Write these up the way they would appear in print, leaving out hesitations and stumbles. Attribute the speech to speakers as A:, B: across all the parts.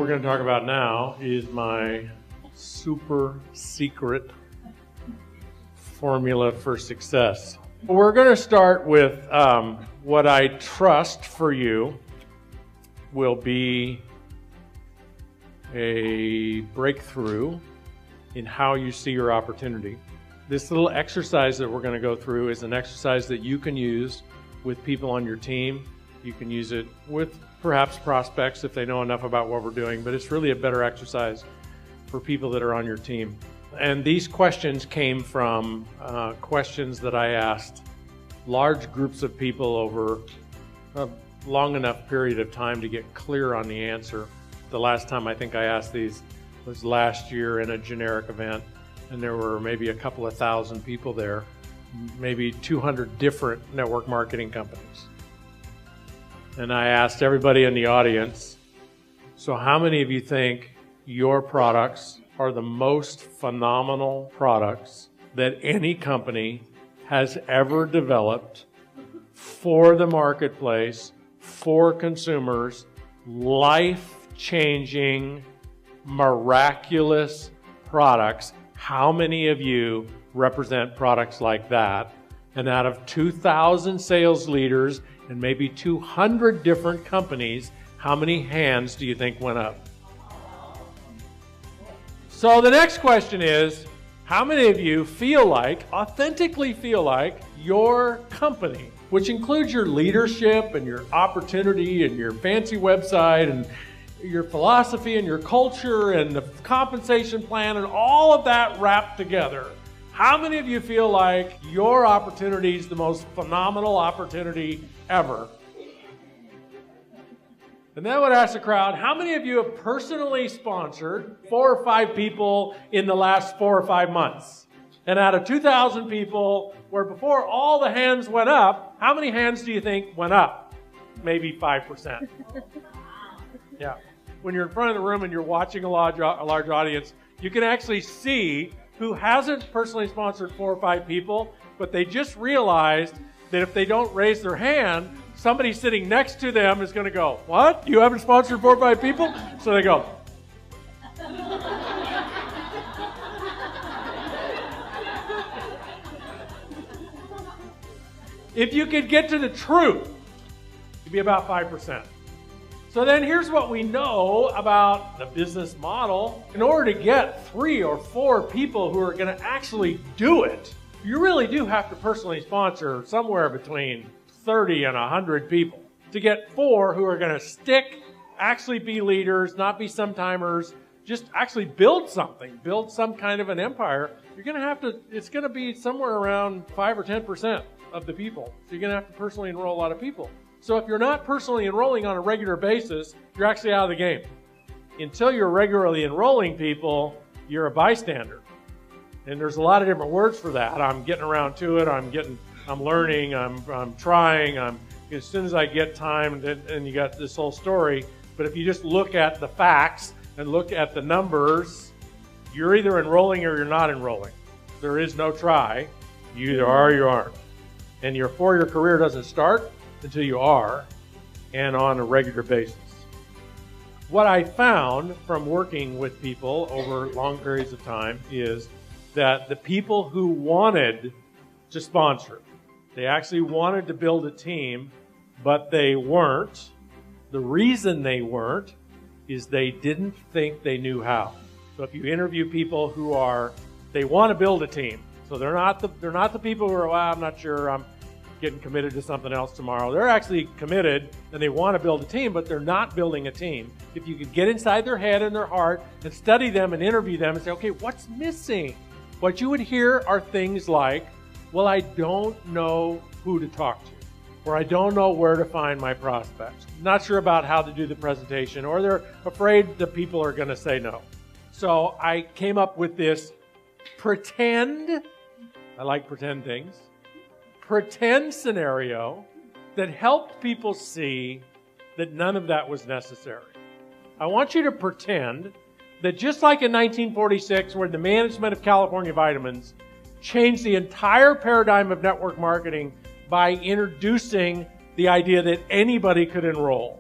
A: going to talk about now is my super secret formula for success. We're going to start with what I trust for you will be a breakthrough in how you see your opportunity. This little exercise that we're going to go through is an exercise that you can use with people on your team. You can use it with perhaps prospects if they know enough about what we're doing, but it's really a better exercise for people that are on your team. And these questions came from questions that I asked large groups of people over a long enough period of time to get clear on the answer. The last time I think I asked these was last year in a generic event, and there were maybe a couple of thousand people there, maybe 200 different network marketing companies. And I asked everybody in the audience, so how many of you think your products are the most phenomenal products that any company has ever developed for the marketplace, for consumers, life-changing, miraculous products? How many of you represent products like that? And out of 2,000 sales leaders and maybe 200 different companies, how many hands do you think went up? So the next question is, how many of you feel like, authentically feel like, your company, which includes your leadership and your opportunity and your fancy website and your philosophy and your culture and the compensation plan and all of that wrapped together, how many of you feel like your opportunity is the most phenomenal opportunity ever? And then I would ask the crowd, how many of you have personally sponsored 4 or 5 people in the last 4 or 5 months? And out of 2,000 people, where before all the hands went up, how many hands do you think went up? Maybe 5%. Yeah. When you're in front of the room and you're watching a large audience, you can actually see who hasn't personally sponsored 4 or 5 people, but they just realized that if they don't raise their hand, somebody sitting next to them is going to go, what? You haven't sponsored 4 or 5 people? So they go. If you could get to the truth, it'd be about 5%. So then here's what we know about the business model. In order to get 3 or 4 people who are going to actually do it, you really do have to personally sponsor somewhere between 30 and 100 people to get 4 who are going to stick, actually be leaders, not be sometimers, just actually build something, build some kind of an empire. You're going to have to, it's going to be somewhere around 5 or 10% of the people. So you're going to have to personally enroll a lot of people. So if you're not personally enrolling on a regular basis, you're actually out of the game. Until you're regularly enrolling people, you're a bystander. And there's a lot of different words for that. I'm getting around to it. I'm learning. I'm trying. As soon as I get time, and you got this whole story. But if you just look at the facts and look at the numbers, you're either enrolling or you're not enrolling. There is no try. You either are or you aren't. And your 4-year career doesn't start until you are, and on a regular basis. What I found from working with people over long periods of time is that the people who wanted to sponsor, they actually wanted to build a team, but they weren't. The reason they weren't is they didn't think they knew how. So if you interview people who they want to build a team, so they're not the people who are, well, I'm not sure, I'm getting committed to something else tomorrow. They're actually committed and they want to build a team, but they're not building a team. If you could get inside their head and their heart and study them and interview them and say, okay, what's missing? What you would hear are things like, well, I don't know who to talk to, or I don't know where to find my prospects. Not sure about how to do the presentation, or they're afraid the people are going to say no. So I came up with this pretend, I like pretend things, pretend scenario that helped people see that none of that was necessary. I want you to pretend that just like in 1946, where the management of California Vitamins changed the entire paradigm of network marketing by introducing the idea that anybody could enroll,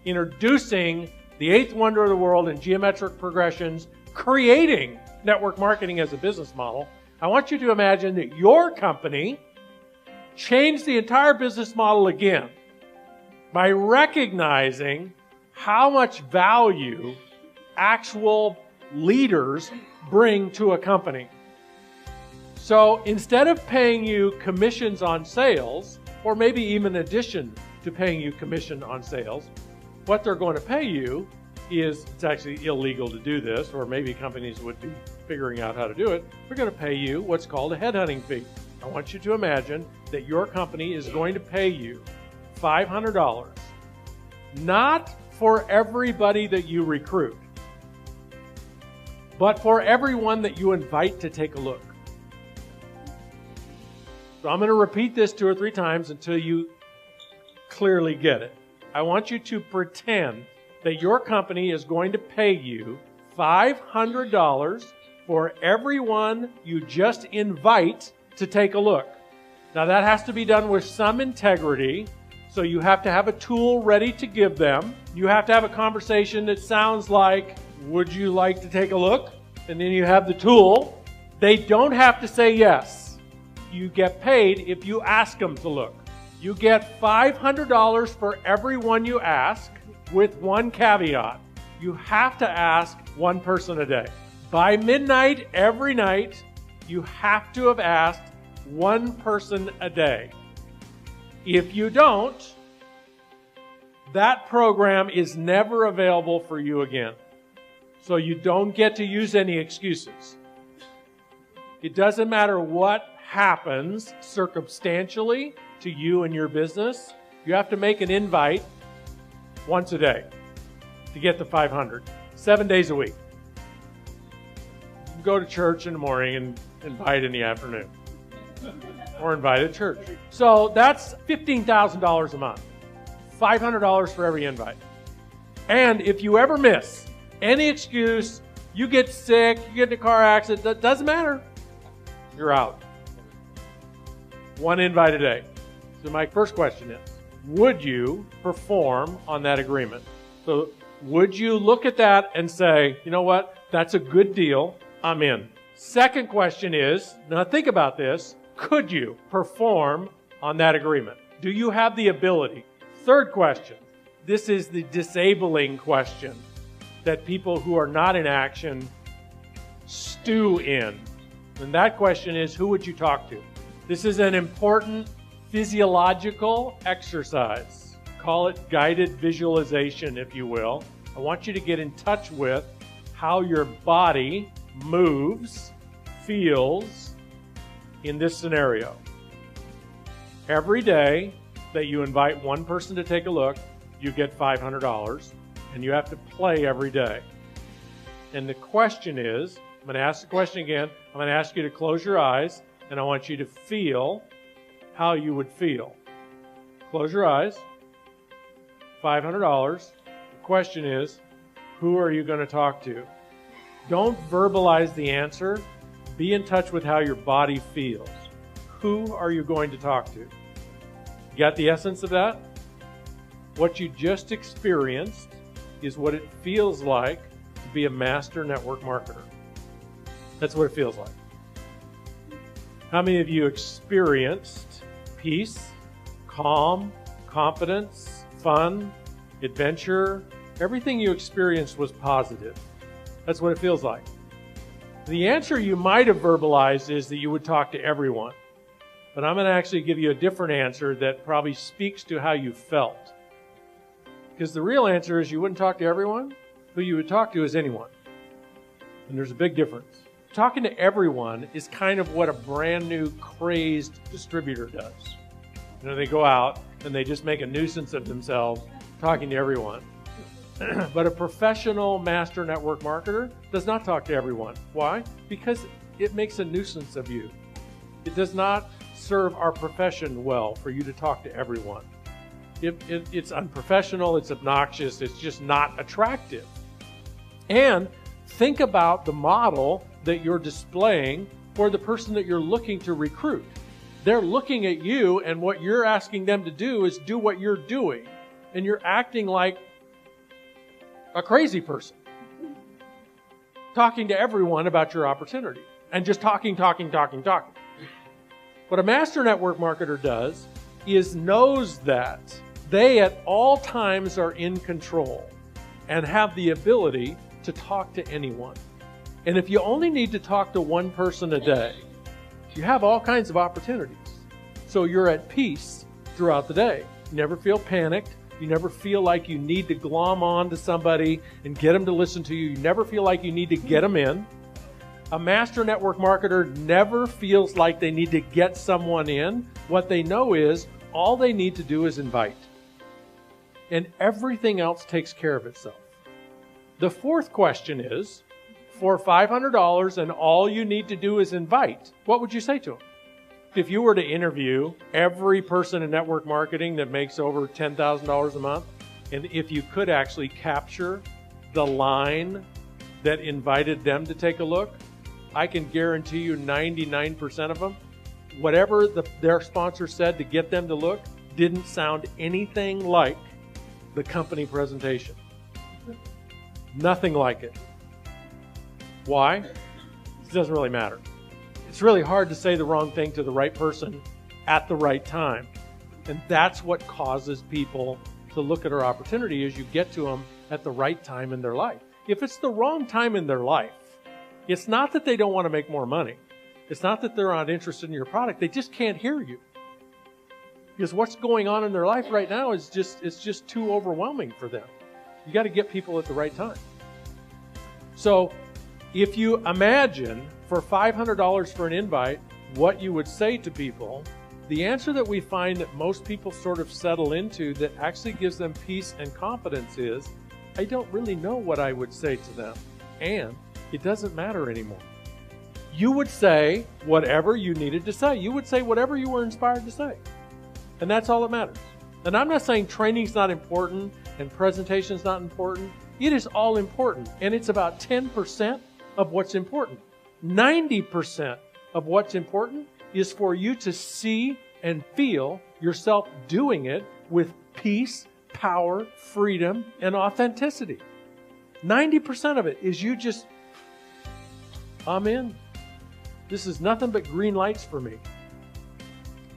A: introducing the eighth wonder of the world in geometric progressions, creating network marketing as a business model, I want you to imagine that your company changed the entire business model again by recognizing how much value actual leaders bring to a company. So instead of paying you commissions on sales, or maybe even in addition to paying you commission on sales, what they're going to pay you is, it's actually illegal to do this, or maybe companies would be figuring out how to do it, they're going to pay you what's called a headhunting fee. I want you to imagine that your company is going to pay you $500, not for everybody that you recruit, but for everyone that you invite to take a look. So I'm going to repeat this 2 or 3 times until you clearly get it. I want you to pretend that your company is going to pay you $500 for everyone you just invite to take a look. Now that has to be done with some integrity, so you have to have a tool ready to give them. You have to have a conversation that sounds like, would you like to take a look? And then you have the tool. They don't have to say yes. You get paid if you ask them to look. You get $500 for everyone you ask, with one caveat. You have to ask one person a day. By midnight every night, you have to have asked one person a day. If you don't, that program is never available for you again. So you don't get to use any excuses. It doesn't matter what happens circumstantially to you and your business. You have to make an invite once a day to get the 500, 7 days a week. You can go to church in the morning and invite in the afternoon, or invite at church. So that's $15,000 a month, $500 for every invite. And if you ever miss any excuse, you get sick, you get in a car accident, that doesn't matter. You're out. One invite a day. So my first question is, would you perform on that agreement? So would you look at that and say, you know what, that's a good deal, I'm in. Second question is, now think about this, could you perform on that agreement? Do you have the ability? Third question, this is the disabling question that people who are not in action stew in. And that question is, who would you talk to? This is an important physiological exercise. Call it guided visualization, if you will. I want you to get in touch with how your body moves, feels in this scenario. Every day that you invite one person to take a look, you get $500, and you have to play every day. And the question is, I'm going to ask the question again. I'm going to ask you to close your eyes, and I want you to feel how you would feel. Close your eyes. $500. The question is, who are you going to talk to? Don't verbalize the answer. Be in touch with how your body feels. Who are you going to talk to? You got the essence of that? What you just experienced is what it feels like to be a master network marketer. That's what it feels like. How many of you experienced peace, calm, confidence, fun, adventure? Everything you experienced was positive. That's what it feels like. The answer you might have verbalized is that you would talk to everyone. But I'm going to actually give you a different answer that probably speaks to how you felt. Because the real answer is you wouldn't talk to everyone. Who you would talk to is anyone. And there's a big difference. Talking to everyone is kind of what a brand new crazed distributor does. You know, they go out and they just make a nuisance of themselves talking to everyone. But a professional master network marketer does not talk to everyone. Why? Because it makes a nuisance of you. It does not serve our profession well for you to talk to everyone. It's unprofessional, it's obnoxious, it's just not attractive. And think about the model that you're displaying for the person that you're looking to recruit. They're looking at you, and what you're asking them to do is do what you're doing. And you're acting like a crazy person. Talking to everyone about your opportunity and just talking. What a master network marketer does is knows that they at all times are in control and have the ability to talk to anyone. And if you only need to talk to one person a day, you have all kinds of opportunities. So you're at peace throughout the day. You never feel panicked. You never feel like you need to glom on to somebody and get them to listen to you. You never feel like you need to get them in. A master network marketer never feels like they need to get someone in. What they know is all they need to do is invite. And everything else takes care of itself. The fourth question is, for $500 and all you need to do is invite, what would you say to them? If you were to interview every person in network marketing that makes over $10,000 a month, and if you could actually capture the line that invited them to take a look, I can guarantee you 99% of them, whatever their sponsor said to get them to look, didn't sound anything like the company presentation. Nothing like it. Why? It doesn't really matter. It's really hard to say the wrong thing to the right person at the right time. And that's what causes people to look at our opportunity as you get to them at the right time in their life. If it's the wrong time in their life, it's not that they don't want to make more money. It's not that they're not interested in your product. They just can't hear you. Because what's going on in their life right now is just too overwhelming for them. You got to get people at the right time. So if you imagine for $500 for an invite, what you would say to people, the answer that we find that most people sort of settle into that actually gives them peace and confidence is, I don't really know what I would say to them, and it doesn't matter anymore. You would say whatever you needed to say. You would say whatever you were inspired to say. And that's all that matters. And I'm not saying training's not important and presentation's not important. It is all important, and it's about 10% of what's important. 90% of what's important is for you to see and feel yourself doing it with peace, power, freedom, and authenticity. 90% of it is you just, I'm in. This is nothing but green lights for me.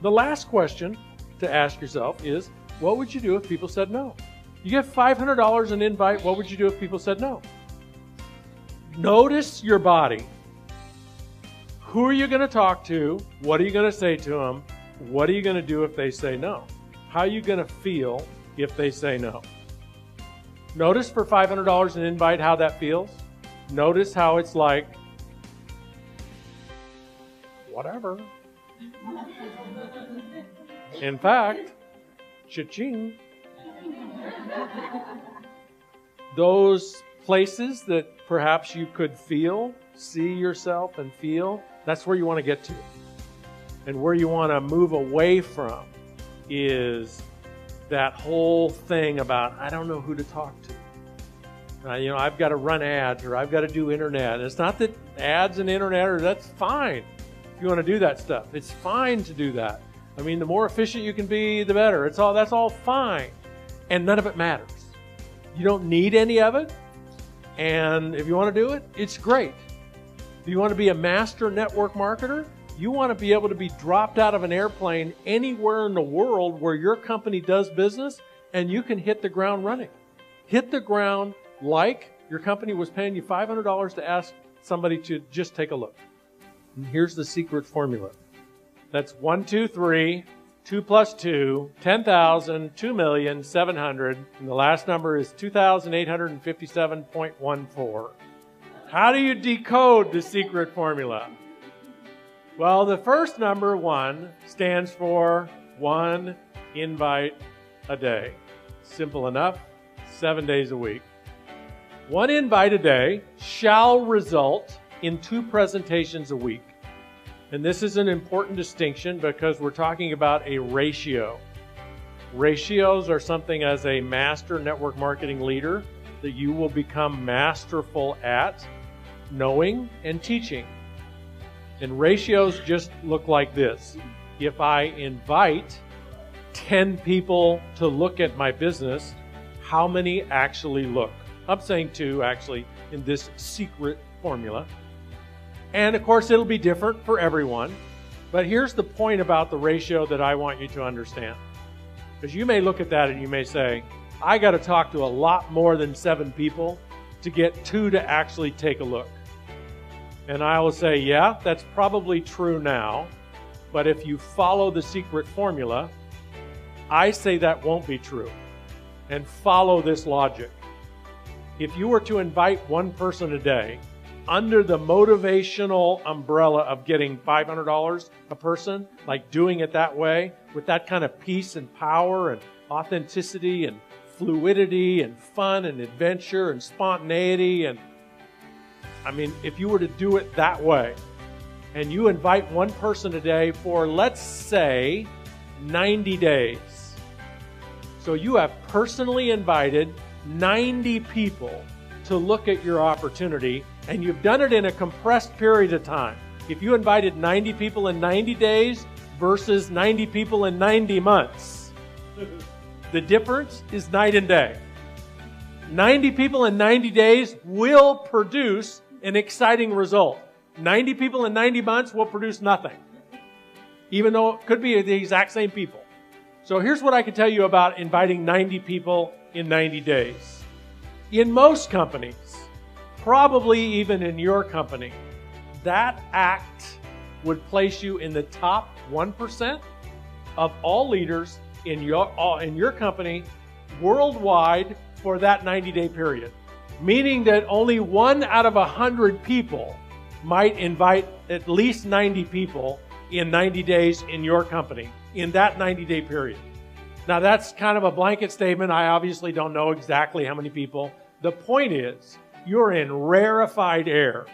A: The last question to ask yourself is, what would you do if people said no? You get $500 an invite, what would you do if people said no? Notice your body. Who are you going to talk to? What are you going to say to them? What are you going to do if they say no? How are you going to feel if they say no? Notice for $500 an invite how that feels. Notice how it's like, whatever. In fact, cha-ching. Those places that perhaps you could feel, see yourself and feel, that's where you want to get to. And where you want to move away from is that whole thing about, I don't know who to talk to. I've got to run ads or I've got to do internet. And it's not that ads and internet that's fine if you want to do that stuff. It's fine to do that. I mean, the more efficient you can be, the better. That's all fine. And none of it matters. You don't need any of it. And if you want to do it, it's great. If you want to be a master network marketer, you want to be able to be dropped out of an airplane anywhere in the world where your company does business and you can hit the ground running. Hit the ground like your company was paying you $500 to ask somebody to just take a look. And here's the secret formula. That's 1, 2, 3, 2 plus 2, 10,000, 2,700,000, and the last number is 2,857.14. How do you decode the secret formula? Well, the first number, 1, stands for 1 invite a day. Simple enough, 7 days a week. 1 invite a day shall result in 2 presentations a week. And this is an important distinction because we're talking about a ratio. Ratios are something as a master network marketing leader that you will become masterful at knowing and teaching. And ratios just look like this. If I invite 10 people to look at my business, how many actually look? I'm saying 2 actually in this secret formula. And of course, it'll be different for everyone. But here's the point about the ratio that I want you to understand. Because you may look at that and you may say, I got to talk to a lot more than 7 people to get 2 to actually take a look. And I will say, yeah, that's probably true now. But if you follow the secret formula, I say that won't be true. And follow this logic. If you were to invite 1 person a day under the motivational umbrella of getting $500 a person, like doing it that way, with that kind of peace and power and authenticity and fluidity and fun and adventure and spontaneity, and I mean, if you were to do it that way, and you invite 1 person a day for, let's say, 90 days. So you have personally invited 90 people to look at your opportunity, and you've done it in a compressed period of time. If you invited 90 people in 90 days versus 90 people in 90 months, the difference is night and day. 90 people in 90 days will produce an exciting result. 90 people in 90 months will produce nothing, even though it could be the exact same people. So here's what I can tell you about inviting 90 people in 90 days. In most companies, probably even in your company, that act would place you in the top 1% of all leaders in your company worldwide for that 90-day period. Meaning that only 1 out of 100 people might invite at least 90 people in 90 days in your company in that 90-day period. Now that's kind of a blanket statement. I obviously don't know exactly how many people. The point is, you're in rarefied air.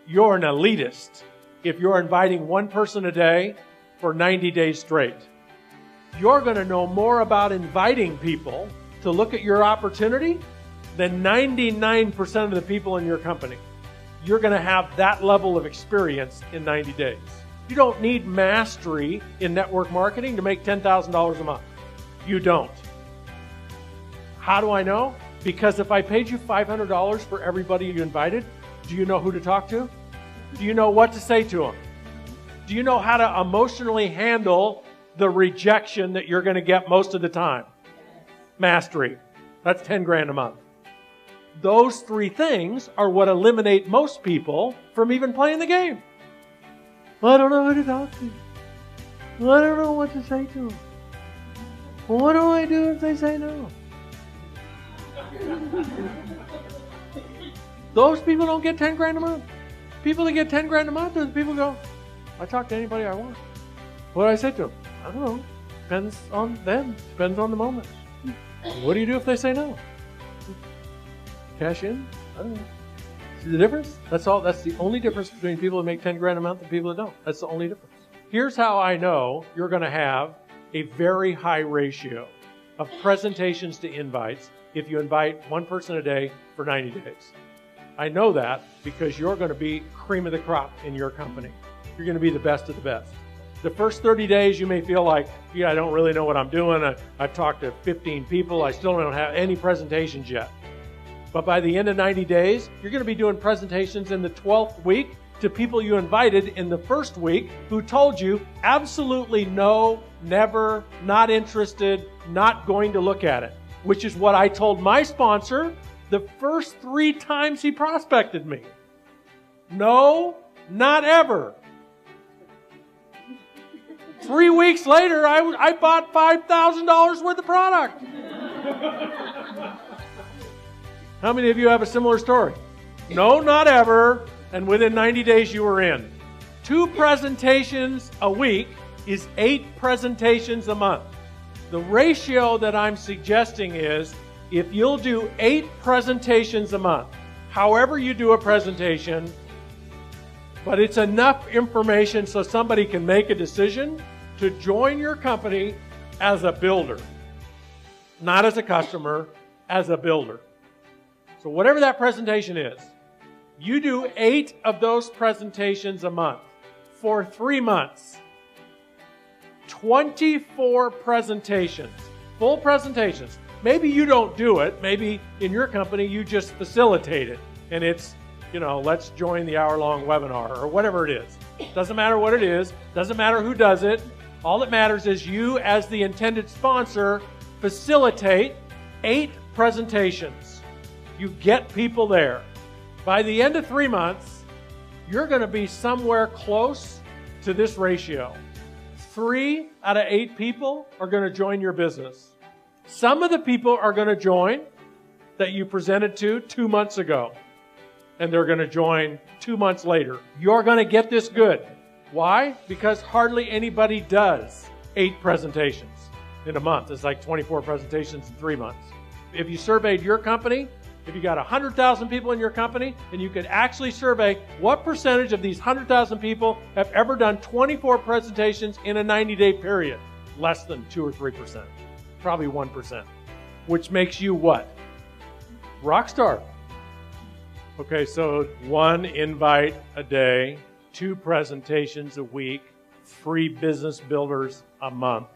A: You're an elitist if you're inviting 1 person a day for 90 days straight. You're going to know more about inviting people to look at your opportunity than 99% of the people in your company. You're going to have that level of experience in 90 days. You don't need mastery in network marketing to make $10,000 a month. You don't. How do I know? Because if I paid you $500 for everybody you invited, do you know who to talk to? Do you know what to say to them? Do you know how to emotionally handle the rejection that you're going to get most of the time? Mastery. That's 10 grand a month. Those 3 things are what eliminate most people from even playing the game. Well, I don't know who to talk to. Well, I don't know what to say to them. Well, what do I do if they say no? Those people don't get 10 grand a month. People that get 10 grand a month are the people who go, I talk to anybody I want. What do I say to them? I don't know. Depends on them. Depends on the moment. What do you do if they say no? Cash in? I don't know. See the difference? That's all. That's the only difference between people that make 10 grand a month and people that don't. That's the only difference. Here's how I know you're going to have a very high ratio of presentations to invites if you invite 1 person a day for 90 days. I know that because you're going to be cream of the crop in your company. You're going to be the best of the best. The first 30 days you may feel like, I don't really know what I'm doing. I've talked to 15 people. I still don't have any presentations yet. But by the end of 90 days, you're going to be doing presentations in the 12th week to people you invited in the first week who told you absolutely no, never, not interested, not going to look at it, which is what I told my sponsor the first 3 times he prospected me. No, not ever. 3 weeks later, I bought $5,000 worth of product. How many of you have a similar story? No, not ever. And within 90 days, you were in. 2 presentations a week is 8 presentations a month. The ratio that I'm suggesting is if you'll do 8 presentations a month, however you do a presentation, but it's enough information so somebody can make a decision to join your company as a builder. Not as a customer, as a builder. So whatever that presentation is, you do 8 of those presentations a month for 3 months. 24 presentations, full presentations, Maybe you don't do it. Maybe in your company you just facilitate it. And it's, let's join the hour-long webinar or whatever it is. Doesn't matter what it is. Doesn't matter who does it. All that matters is you, as the intended sponsor, facilitate 8 presentations. You get people there. By the end of 3 months, you're going to be somewhere close to this ratio. 3 out of 8 people are going to join your business. Some of the people are going to join that you presented to 2 months ago, and they're going to join 2 months later. You're going to get this good. Why? Because hardly anybody does 8 presentations in a month. It's like 24 presentations in 3 months. If you surveyed your company, if you got 100,000 people in your company, and you could actually survey what percentage of these 100,000 people have ever done 24 presentations in a 90-day period, less than 2 or 3%. Probably 1%, which makes you what? Rockstar. Okay, so 1 invite a day, 2 presentations a week, 3 business builders a month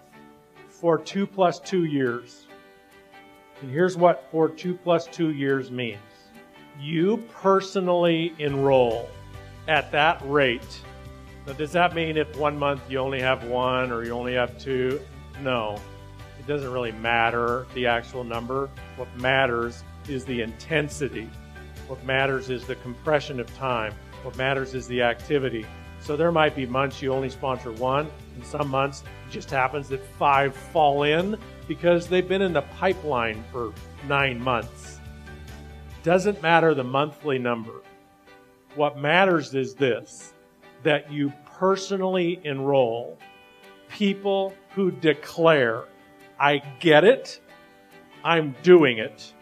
A: for 2 + 2 years. And here's what for 2 + 2 years means. You personally enroll at that rate. Now, does that mean if 1 month you only have 1 or you only have 2? No. It doesn't really matter the actual number. What matters is the intensity. What matters is the compression of time. What matters is the activity. So there might be months you only sponsor 1, and some months it just happens that 5 fall in because they've been in the pipeline for 9 months. Doesn't matter the monthly number. What matters is this, that you personally enroll people who declare, I get it, I'm doing it.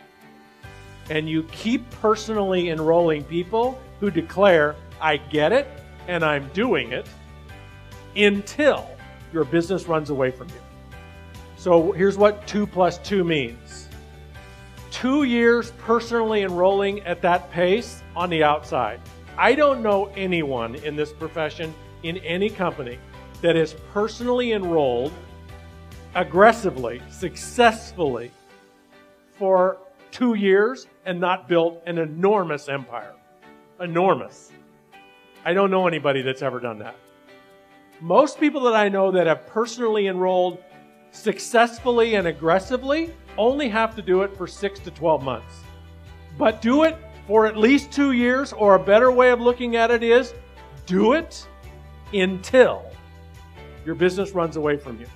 A: And you keep personally enrolling people who declare, I get it, and I'm doing it, until your business runs away from you. So here's what 2 + 2 means. 2 years personally enrolling at that pace on the outside. I don't know anyone in this profession, in any company, that is personally enrolled aggressively, successfully for 2 years and not built an enormous empire. Enormous. I don't know anybody that's ever done that. Most people that I know that have personally enrolled successfully and aggressively only have to do it for 6 to 12 months. But do it for at least 2 years, or a better way of looking at it is, do it until your business runs away from you.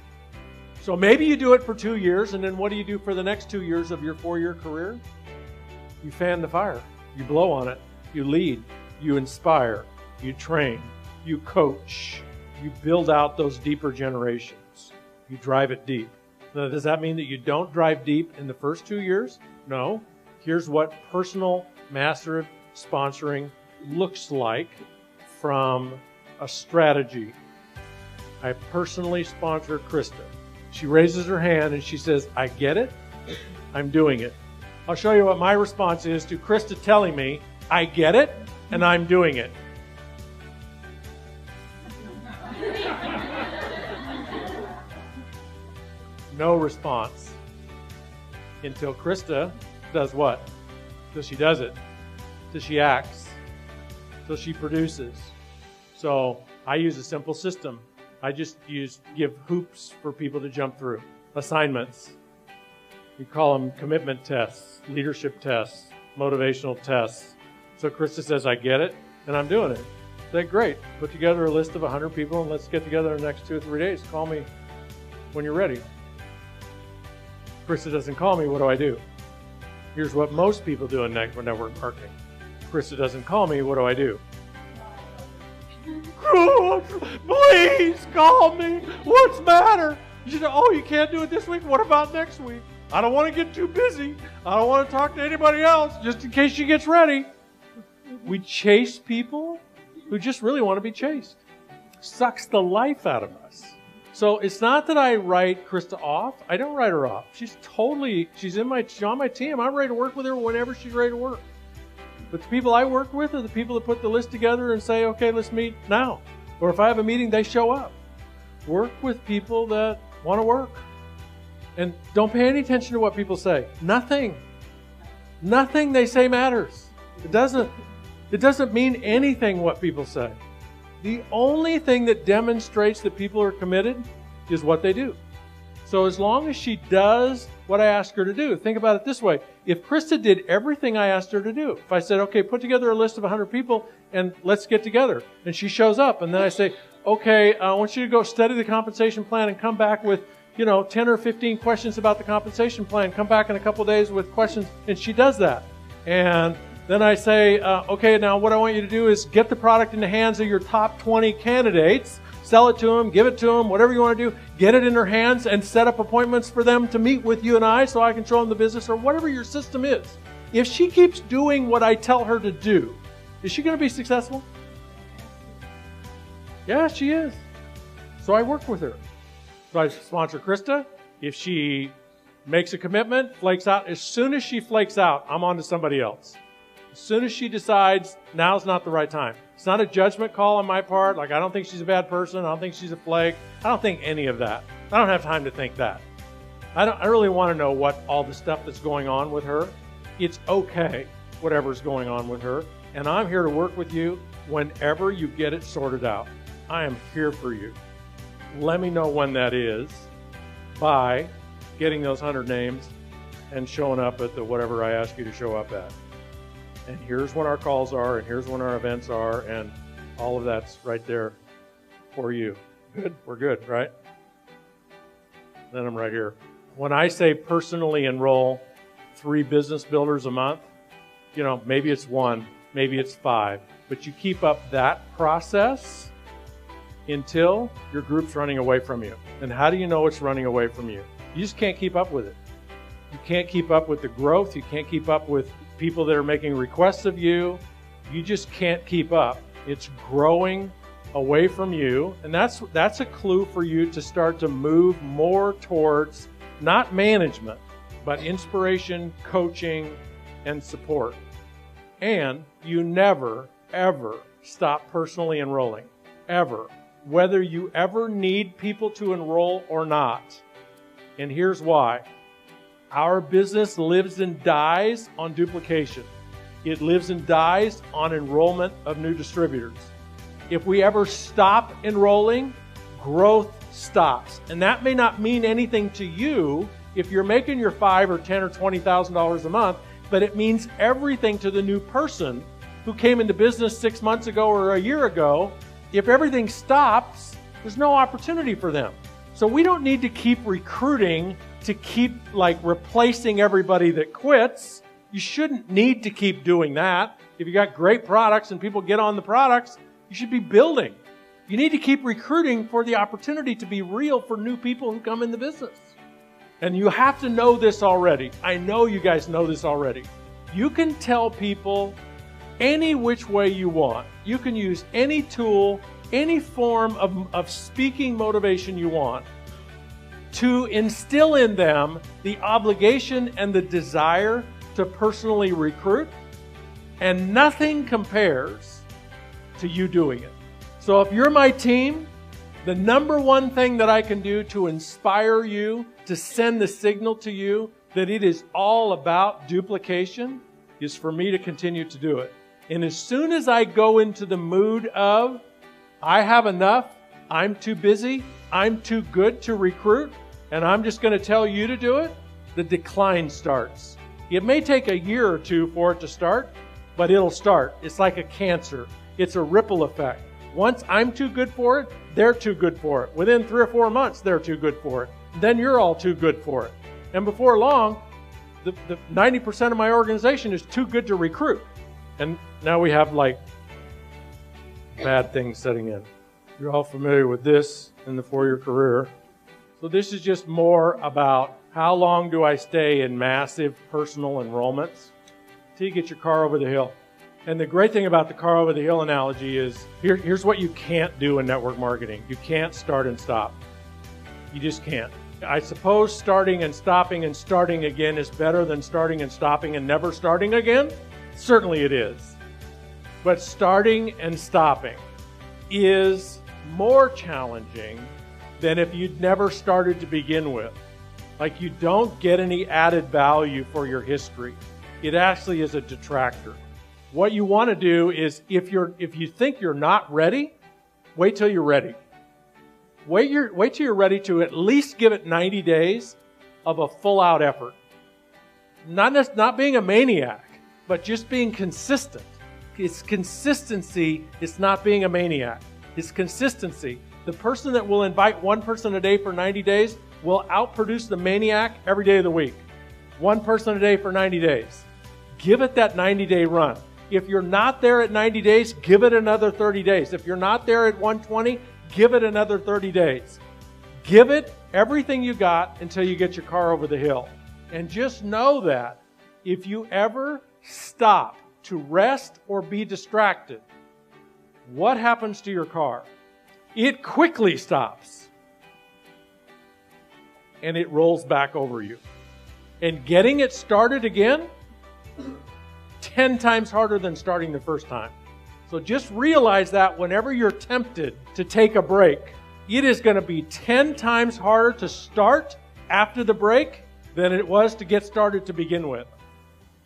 A: So maybe you do it for 2 years, and then what do you do for the next 2 years of your 4-year career? You fan the fire. You blow on it. You lead. You inspire. You train. You coach. You build out those deeper generations. You drive it deep. Now, does that mean that you don't drive deep in the first 2 years? No. Here's what personal massive sponsoring looks like from a strategy. I personally sponsor Krista. She raises her hand and she says, I get it, I'm doing it. I'll show you what my response is to Krista telling me, I get it, and I'm doing it. No response. Until Krista does what? Till she does it. Till she acts. Till she produces. So I use a simple system. I just give hoops for people to jump through. Assignments. You call them commitment tests, leadership tests, motivational tests. So Krista says, I get it, and I'm doing it. I say, great. Put together a list of 100 people, and let's get together in the next 2 or 3 days. Call me when you're ready. Krista doesn't call me, what do I do? Here's what most people do in network marketing. Krista doesn't call me, what do I do? Please call me. What's the matter? You say, oh, you can't do it this week? What about next week? I don't want to get too busy. I don't want to talk to anybody else, just in case she gets ready. We chase people who just really want to be chased. Sucks the life out of us. So it's not that I write Krista off. I don't write her off. She's on my team. I'm ready to work with her whenever she's ready to work. But the people I work with are the people that put the list together and say, okay, let's meet now. Or if I have a meeting, they show up. Work with people that want to work. And don't pay any attention to what people say. Nothing they say matters. It doesn't mean anything what people say. The only thing that demonstrates that people are committed is what they do. So as long as she does what I ask her to do, think about it this way. If Krista did everything I asked her to do, if I said, okay, put together a list of 100 people and let's get together, and she shows up, and then I say, okay, I want you to go study the compensation plan and come back with 10 or 15 questions about the compensation plan. Come back in a couple days with questions, and she does that. And then I say, okay, now what I want you to do is get the product in the hands of your top 20 candidates, sell it to them, give it to them, whatever you want to do, get it in their hands and set up appointments for them to meet with you and I so I can show them the business or whatever your system is. If she keeps doing what I tell her to do, is she going to be successful? Yeah, she is. So I work with her. So I sponsor Krista. If she makes a commitment, flakes out, as soon as she flakes out, I'm on to somebody else. As soon as she decides now's not the right time. It's not a judgment call on my part. Like, I don't think she's a bad person. I don't think she's a flake. I don't think any of that. I don't have time to think that. I really want to know what all the stuff that's going on with her. It's okay, whatever's going on with her. And I'm here to work with you whenever you get it sorted out. I am here for you. Let me know when that is by getting those 100 names and showing up at the whatever I ask you to show up at. And here's when our calls are, and here's when our events are, and all of that's right there for you. Good? We're good, right? Then I'm right here. When I say personally enroll 3 business builders a month, maybe it's 1, maybe it's 5, but you keep up that process until your group's running away from you. And how do you know it's running away from you? You just can't keep up with it. You can't keep up with the growth. You can't keep up with people that are making requests of you. You just can't keep up. It's growing away from you. And that's a clue for you to start to move more towards not management, but inspiration, coaching, and support. And you never, ever stop personally enrolling. Ever. Whether you ever need people to enroll or not. And here's why. Our business lives and dies on duplication. It lives and dies on enrollment of new distributors. If we ever stop enrolling, growth stops. And that may not mean anything to you if you're making your $5 or $10 or $20,000 a month, but it means everything to the new person who came into business 6 months ago or a year ago. If everything stops, there's no opportunity for them. So we don't need to keep recruiting to keep replacing everybody that quits. You shouldn't need to keep doing that. If you got great products and people get on the products, you should be building. You need to keep recruiting for the opportunity to be real for new people who come in the business. And you have to know this already. I know you guys know this already. You can tell people any which way you want. You can use any tool, any form of speaking motivation you want to instill in them the obligation and the desire to personally recruit, and nothing compares to you doing it. So if you're my team, the number one thing that I can do to inspire you, to send the signal to you that it is all about duplication, is for me to continue to do it. And as soon as I go into the mood of, I have enough, I'm too busy, I'm too good to recruit, and I'm just going to tell you to do it, the decline starts. It may take a year or two for it to start, but it'll start. It's like a cancer. It's a ripple effect. Once I'm too good for it, they're too good for it. Within 3 or 4 months, they're too good for it. Then you're all too good for it. And before long, the 90% of my organization is too good to recruit. And now we have bad things setting in. You're all familiar with this in the 4-year career. So this is just more about how long do I stay in massive personal enrollments till you get your car over the hill. And the great thing about the car over the hill analogy is here's what you can't do in network marketing. You can't start and stop. You just can't. I suppose starting and starting again is better than starting and stopping and never starting again. Certainly it is. But starting and stopping is more challenging than if you'd never started to begin with. Like, you don't get any added value for your history. It actually is a detractor. What you want to do is, if you think you're not ready, wait till you're ready. Wait till you're ready to at least give it 90 days of a full-out effort. Not being a maniac, but just being consistent. It's consistency. It's not being a maniac. It's consistency. The person that will invite one person a day for 90 days will outproduce the maniac every day of the week. One person a day for 90 days. Give it that 90-day run. If you're not there at 90 days, give it another 30 days. If you're not there at 120, give it another 30 days. Give it everything you got until you get your car over the hill. And just know that if you ever stop to rest or be distracted, what happens to your car? It quickly stops. And it rolls back over you. And getting it started again, 10 times harder than starting the first time. So just realize that whenever you're tempted to take a break, it is going to be 10 times harder to start after the break than it was to get started to begin with.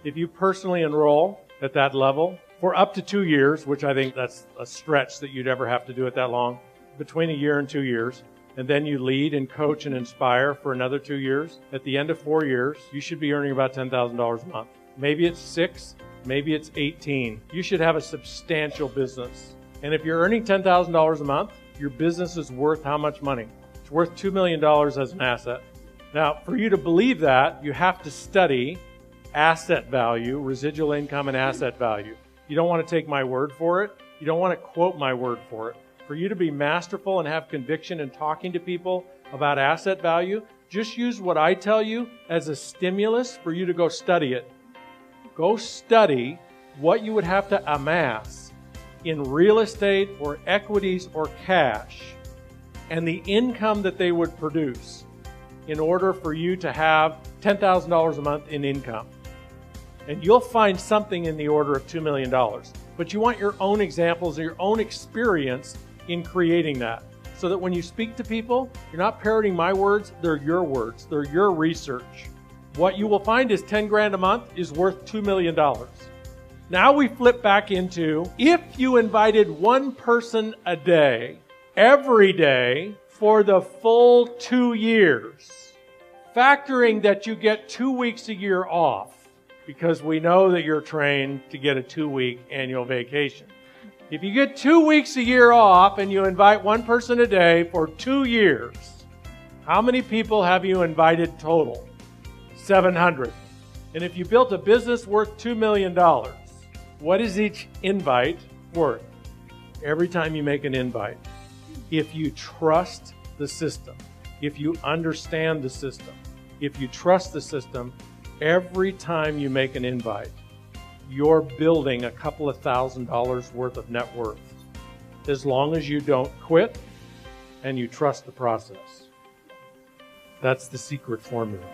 A: If you personally enroll at that level for up to 2 years, which I think that's a stretch that you'd ever have to do it that long, between a year and 2 years, and then you lead and coach and inspire for another 2 years, at the end of 4 years, you should be earning about $10,000 a month. Maybe it's 6, maybe it's 18. You should have a substantial business. And if you're earning $10,000 a month, your business is worth how much money? It's worth $2 million as an asset. Now, for you to believe that, you have to study asset value, residual income and asset value. You don't want to take my word for it. You don't want to quote my word for it. For you to be masterful and have conviction in talking to people about asset value, just use what I tell you as a stimulus for you to go study it. Go study what you would have to amass in real estate or equities or cash and the income that they would produce in order for you to have $10,000 a month in income. And you'll find something in the order of $2 million. But you want your own examples and your own experience in creating that. So that when you speak to people, you're not parroting my words, they're your words, they're your research. What you will find is 10 grand a month is worth $2 million. Now we flip back into, if you invited one person a day, every day, for the full 2 years, factoring that you get 2 weeks a year off, because we know that you're trained to get a 2-week annual vacation. If you get 2 weeks a year off and you invite one person a day for 2 years, how many people have you invited total? 700. And if you built a business worth $2 million, what is each invite worth? Every time you make an invite, if you trust the system, if you understand the system, if you trust the system, every time you make an invite, you're building a couple of $1,000s worth of net worth, as long as you don't quit and you trust the process. That's the secret formula.